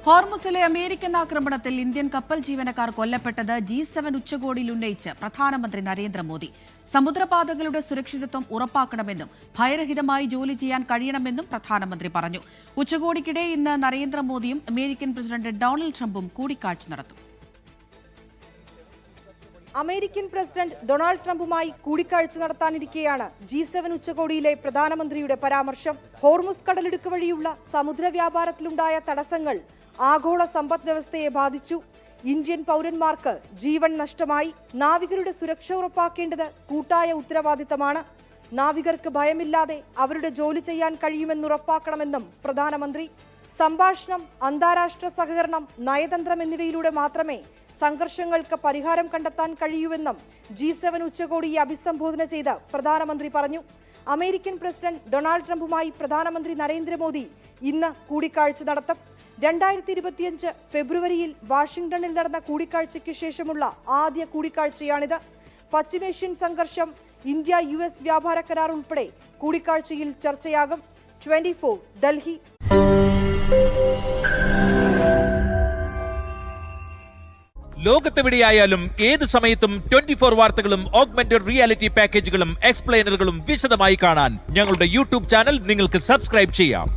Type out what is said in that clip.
ഹോർമുസിലെ American ആക്രമണത്തിൽ Indian കപ്പൽ ജീവനക്കാർ കൊല്ലപ്പെട്ടത് G7 ഉച്ചകോടിയിൽ ഉന്നയിച്ച് പ്രധാനമന്ത്രി നരേന്ദ്രമോദി. സമുദ്രപാതകളുടെ സുരക്ഷിതത്വം ഉറപ്പാക്കണമെന്നും ഭയരഹിതമായി ജോലി ചെയ്യാൻ കഴിയണമെന്നും പ്രധാനമന്ത്രി പറഞ്ഞു. ഉച്ചകോടിക്കിടെ ഇന്ന് നരേന്ദ്രമോദിയും അമേരിക്കൻ പ്രസിഡന്റ് ഡൊണാൾഡ് ട്രംപും കൂടിക്കാഴ്ച നടത്തും. അമേരിക്കൻ പ്രസിഡന്റ് ഡൊണാൾഡ് ട്രംപുമായി കൂടിക്കാഴ്ച നടത്താനിരിക്കെയാണ് G7 ഉച്ചകോടിയിലെ പ്രധാനമന്ത്രിയുടെ പരാമർശം. ഹോർമുസ് കടലിടുക്ക് വഴിയുള്ള സമുദ്ര വ്യാപാരത്തിലുണ്ടായ തടസ്സങ്ങൾ ആഗോള സമ്പദ് വ്യവസ്ഥയെ ബാധിച്ചു. ഇന്ത്യൻ പൗരന്മാർക്ക് ജീവൻ നഷ്ടമായി. നാവികരുടെ സുരക്ഷ ഉറപ്പാക്കേണ്ടത് കൂട്ടായ ഉത്തരവാദിത്തമാണ്. നാവികർക്ക് ഭയമില്ലാതെ അവരുടെ ജോലി ചെയ്യാൻ കഴിയുമെന്നുറപ്പാക്കണമെന്നും പ്രധാനമന്ത്രി. സംഭാഷണം, അന്താരാഷ്ട്ര സഹകരണം, നയതന്ത്രം എന്നിവയിലൂടെ മാത്രമേ സംഘർഷങ്ങൾക്ക് പരിഹാരം കണ്ടെത്താൻ കഴിയൂവെന്നും G7 ഉച്ചകോടിയെ അഭിസംബോധന ചെയ്ത് പ്രധാനമന്ത്രി പറഞ്ഞു. അമേരിക്കൻ പ്രസിഡന്റ് ഡൊണാൾഡ് ട്രംപുമായി പ്രധാനമന്ത്രി നരേന്ദ്രമോദി ഇന്ന് കൂടിക്കാഴ്ച നടത്തും. 2025 ഫെബ്രുവരിയിൽ വാഷിംഗ്ടണിൽ നടന്ന കൂടിക്കാഴ്ചയ്ക്ക് ശേഷമുള്ള ആദ്യ കൂടിക്കാഴ്ചയാണിത്. പശ്ചിമേഷ്യൻ സംഘർഷം, ഇന്ത്യ-US വ്യാപാര കരാർ ഉൾപ്പെടെ കൂടിക്കാഴ്ചയിൽ ചർച്ചയാകും. 24 ഡൽഹി. ലോകത്തെവിടെയായാലും ഏത് സമയത്തും 24 വാർത്തകളും ഓഗ്മെന്റഡ് റിയാലിറ്റി പാക്കേജുകളും എക്സ്പ്ലെയിനറുകളും വിശദമായി കാണാൻ ഞങ്ങളുടെ യൂട്യൂബ് ചാനൽ നിങ്ങൾക്ക് സബ്സ്ക്രൈബ് ചെയ്യാം.